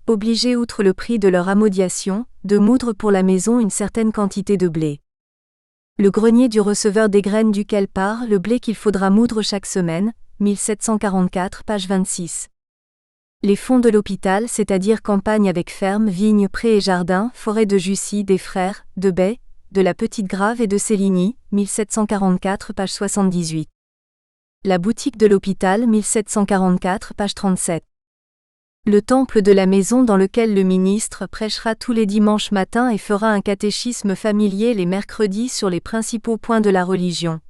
Speaker 1: obligés outre le prix de leur amodiation, de moudre pour la maison une certaine quantité de blé. Le grenier du receveur des graines duquel part le blé qu'il faudra moudre chaque semaine. 1744, page 26. Les fonds de l'hôpital, c'est-à-dire campagne avec fermes, vignes, prés et jardins, forêts de Jussy, des Frères, de Bay, de la Petite Grave et de Céligny. 1744, page 78. La boutique de l'hôpital. 1744, page 37. Le temple de la maison dans lequel le ministre prêchera tous les dimanches matins et fera un catéchisme familier les mercredis sur les principaux points de la religion.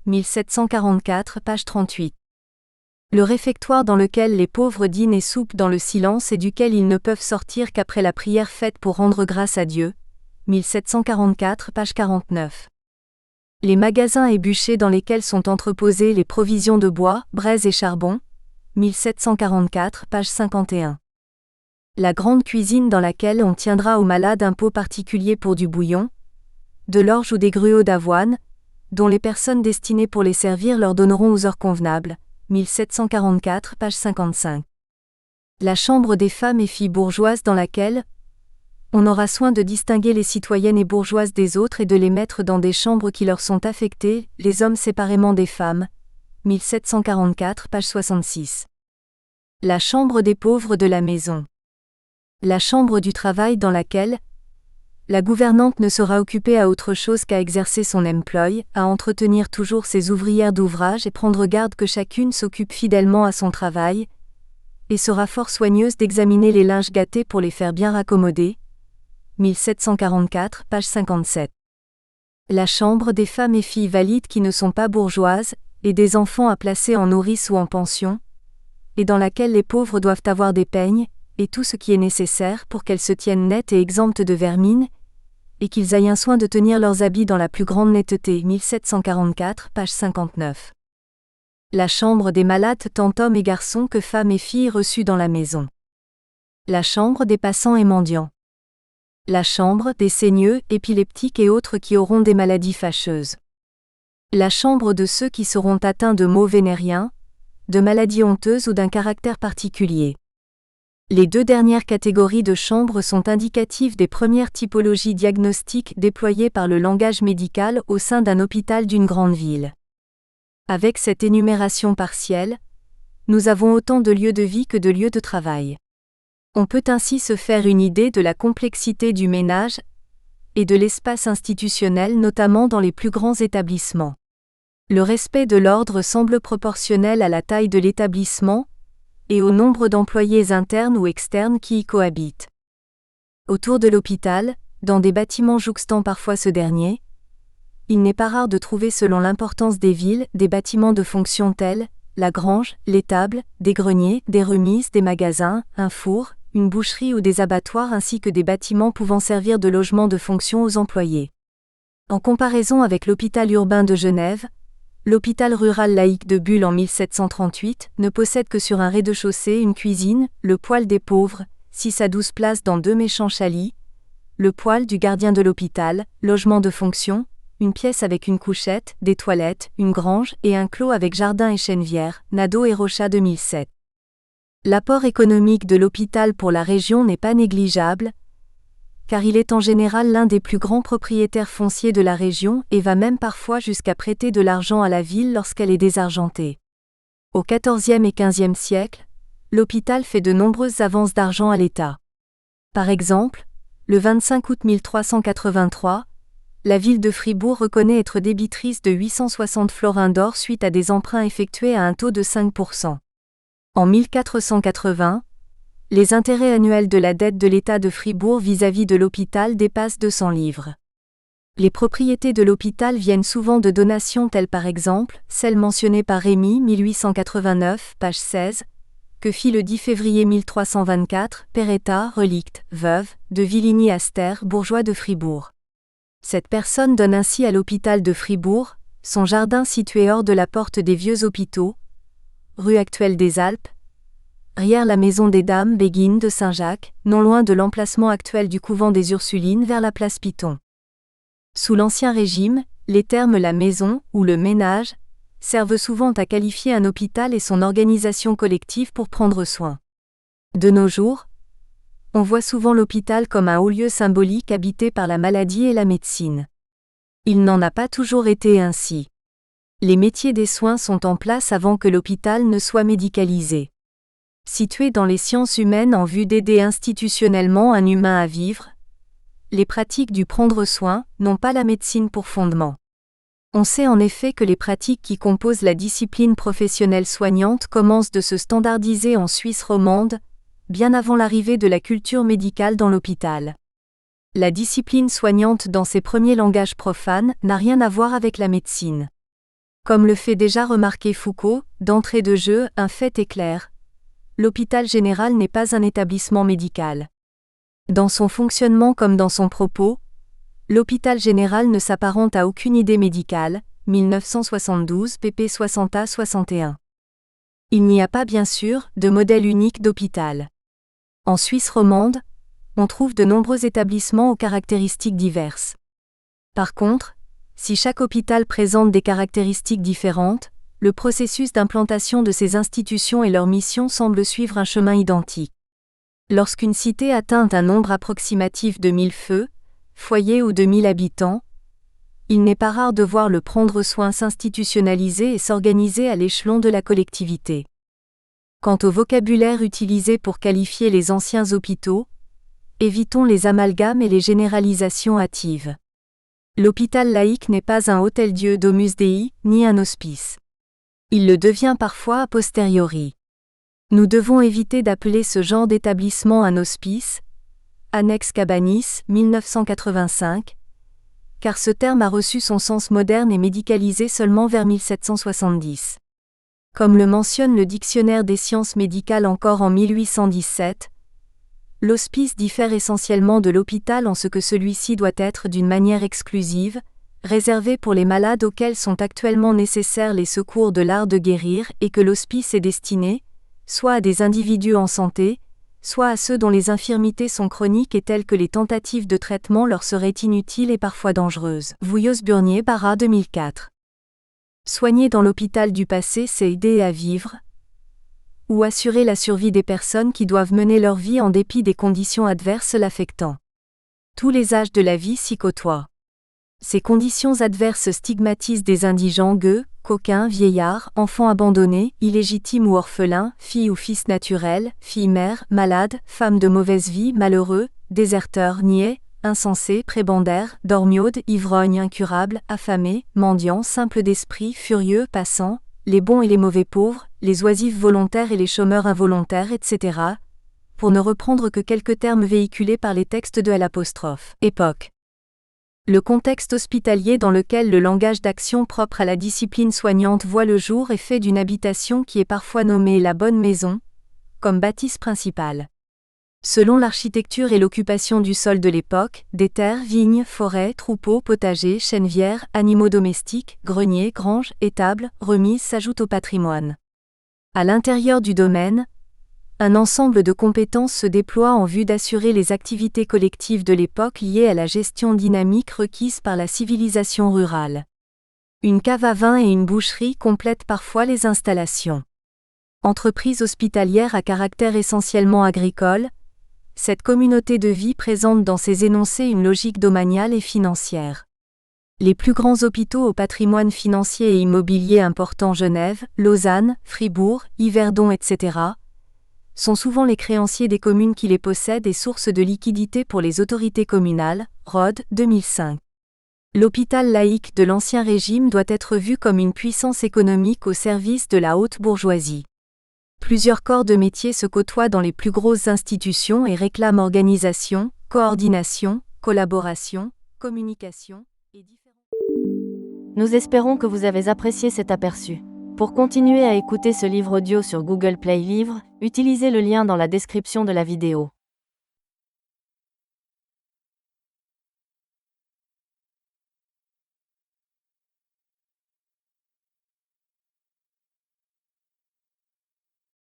Speaker 1: 1744, page 38. Le réfectoire dans lequel les pauvres dînent et soupent dans le silence et duquel ils ne peuvent sortir qu'après la prière faite pour rendre grâce à Dieu. 1744, page 49. Les magasins et bûchers dans lesquels sont entreposées les provisions de bois, braise et charbon. 1744, page 51. La grande cuisine dans laquelle on tiendra aux malades un pot particulier pour du bouillon, de l'orge ou des gruaux d'avoine, dont les personnes destinées pour les servir leur donneront aux heures convenables. 1744, page 55. La chambre des femmes et filles bourgeoises dans laquelle on aura soin de distinguer les citoyennes et bourgeoises des autres et de les mettre dans des chambres qui leur sont affectées, les hommes séparément des femmes. 1744, page 66. La chambre des pauvres de la maison. La chambre du travail dans laquelle la gouvernante ne sera occupée à autre chose qu'à exercer son emploi, à entretenir toujours ses ouvrières d'ouvrage et prendre garde que chacune s'occupe fidèlement à son travail, et sera fort soigneuse d'examiner les linges gâtés pour les faire bien raccommoder. 1744, page 57. La chambre des femmes et filles valides qui ne sont pas bourgeoises, et des enfants à placer en nourrice ou en pension, et dans laquelle les pauvres doivent avoir des peignes, et tout ce qui est nécessaire pour qu'elles se tiennent nettes et exemptes de vermine, et qu'ils aillent un soin de tenir leurs habits dans la plus grande netteté. 1744, page 59. La chambre des malades tant hommes et garçons que femmes et filles reçus dans la maison. La chambre des passants et mendiants. La chambre des saigneux, épileptiques et autres qui auront des maladies fâcheuses. La chambre de ceux qui seront atteints de maux vénériens, de maladies honteuses ou d'un caractère particulier. Les 2 dernières catégories de chambres sont indicatives des premières typologies diagnostiques déployées par le langage médical au sein d'un hôpital d'une grande ville. Avec cette énumération partielle, nous avons autant de lieux de vie que de lieux de travail. On peut ainsi se faire une idée de la complexité du ménage et de l'espace institutionnel notamment dans les plus grands établissements. Le respect de l'ordre semble proportionnel à la taille de l'établissement et au nombre d'employés internes ou externes qui y cohabitent. Autour de l'hôpital, dans des bâtiments jouxtant parfois ce dernier, il n'est pas rare de trouver selon l'importance des villes, des bâtiments de fonction tels la grange, l'étable, des greniers, des remises, des magasins, un four, une boucherie ou des abattoirs ainsi que des bâtiments pouvant servir de logement de fonction aux employés. En comparaison avec l'hôpital urbain de Genève, l'hôpital rural laïque de Bulle en 1738 ne possède que sur un rez-de-chaussée une cuisine, le poêle des pauvres, 6 à 12 places dans 2 méchants chalits, le poêle du gardien de l'hôpital, logement de fonction, une pièce avec une couchette, des toilettes, une grange et un clos avec jardin et chènevière, Nadeau et Rochat 2007. L'apport économique de l'hôpital pour la région n'est pas négligeable, car il est en général l'un des plus grands propriétaires fonciers de la région et va même parfois jusqu'à prêter de l'argent à la ville lorsqu'elle est désargentée. Au XIVe et XVe siècle, l'hôpital fait de nombreuses avances d'argent à l'État. Par exemple, le 25 août 1383, la ville de Fribourg reconnaît être débitrice de 860 florins d'or suite à des emprunts effectués à un taux de 5%. En 1480, les intérêts annuels de la dette de l'État de Fribourg vis-à-vis de l'hôpital dépassent 200 livres. Les propriétés de l'hôpital viennent souvent de donations telles par exemple celle mentionnée par Rémy 1889, page 16, que fit le 10 février 1324, Peretta, relicte, veuve, de Villigny-Aster, bourgeois de Fribourg. Cette personne donne ainsi à l'hôpital de Fribourg, son jardin situé hors de la porte des Vieux Hôpitaux, rue actuelle des Alpes, arrière la maison des Dames Béguines de Saint-Jacques, non loin de l'emplacement actuel du couvent des Ursulines vers la place Piton. Sous l'Ancien Régime, les termes la maison ou le ménage servent souvent à qualifier un hôpital et son organisation collective pour prendre soin. De nos jours, on voit souvent l'hôpital comme un haut lieu symbolique habité par la maladie et la médecine. Il n'en a pas toujours été ainsi. Les métiers des soins sont en place avant que l'hôpital ne soit médicalisé. Situé dans les sciences humaines en vue d'aider institutionnellement un humain à vivre, les pratiques du prendre soin n'ont pas la médecine pour fondement. On sait en effet que les pratiques qui composent la discipline professionnelle soignante commencent de se standardiser en Suisse romande, bien avant l'arrivée de la culture médicale dans l'hôpital. La discipline soignante dans ses premiers langages profanes n'a rien à voir avec la médecine. Comme le fait déjà remarquer Foucault, d'entrée de jeu, un fait est clair. L'hôpital général n'est pas un établissement médical. Dans son fonctionnement comme dans son propos, l'hôpital général ne s'apparente à aucune idée médicale, 1972 pp 60a-61. Il n'y a pas bien sûr de modèle unique d'hôpital. En Suisse romande, on trouve de nombreux établissements aux caractéristiques diverses. Par contre, si chaque hôpital présente des caractéristiques différentes, le processus d'implantation de ces institutions et leur mission semble suivre un chemin identique. Lorsqu'une cité atteint un nombre approximatif de 1000 foyers ou de 1000 habitants, il n'est pas rare de voir le prendre soin s'institutionnaliser et s'organiser à l'échelon de la collectivité. Quant au vocabulaire utilisé pour qualifier les anciens hôpitaux, évitons les amalgames et les généralisations hâtives. L'hôpital laïque n'est pas un hôtel-dieu Domus Dei, ni un hospice. Il le devient parfois a posteriori. Nous devons éviter d'appeler ce genre d'établissement un hospice, Annex Cabanis, 1985, car ce terme a reçu son sens moderne et médicalisé seulement vers 1770. Comme le mentionne le Dictionnaire des sciences médicales encore en 1817, l'hospice diffère essentiellement de l'hôpital en ce que celui-ci doit être d'une manière exclusive, réservé pour les malades auxquels sont actuellement nécessaires les secours de l'art de guérir et que l'hospice est destiné, soit à des individus en santé, soit à ceux dont les infirmités sont chroniques et telles que les tentatives de traitement leur seraient inutiles et parfois dangereuses. Vouillos-Burnier, Barra 2004. Soigner dans l'hôpital du passé, c'est aider à vivre, ou assurer la survie des personnes qui doivent mener leur vie en dépit des conditions adverses l'affectant. Tous les âges de la vie s'y côtoient. Ces conditions adverses stigmatisent des indigents gueux, coquins, vieillards, enfants abandonnés, illégitimes ou orphelins, filles ou fils naturels, filles-mères, malades, femmes de mauvaise vie, malheureux, déserteurs, niais, insensés, prébendaires, dormiaudes, ivrognes incurables, affamés, mendiants, simples d'esprit, furieux, passants, les bons et les mauvais pauvres, les oisifs volontaires et les chômeurs involontaires, etc., pour ne reprendre que quelques termes véhiculés par les textes de l'apostrophe. Époque. Le contexte hospitalier dans lequel le langage d'action propre à la discipline soignante voit le jour est fait d'une habitation qui est parfois nommée la bonne maison, comme bâtisse principale. Selon l'architecture et l'occupation du sol de l'époque, des terres, vignes, forêts, troupeaux, potagers, chènevières, animaux domestiques, greniers, granges, étables, remises s'ajoutent au patrimoine. À l'intérieur du domaine, un ensemble de compétences se déploie en vue d'assurer les activités collectives de l'époque liées à la gestion dynamique requise par la civilisation rurale. Une cave à vin et une boucherie complètent parfois les installations. Entreprise hospitalière à caractère essentiellement agricole, cette communauté de vie présente dans ses énoncés une logique domaniale et financière. Les plus grands hôpitaux au patrimoine financier et immobilier important Genève, Lausanne, Fribourg, Yverdon, etc., sont souvent les créanciers des communes qui les possèdent et source de liquidités pour les autorités communales, Rode, 2005. L'hôpital laïque de l'Ancien Régime doit être vu comme une puissance économique au service de la haute bourgeoisie. Plusieurs corps de métier se côtoient dans les plus grosses institutions et réclament organisation, coordination, collaboration, communication et différents...
Speaker 2: Nous espérons que vous avez apprécié cet aperçu. Pour continuer à écouter ce livre audio sur Google Play Livres, utilisez le lien dans la description de la vidéo.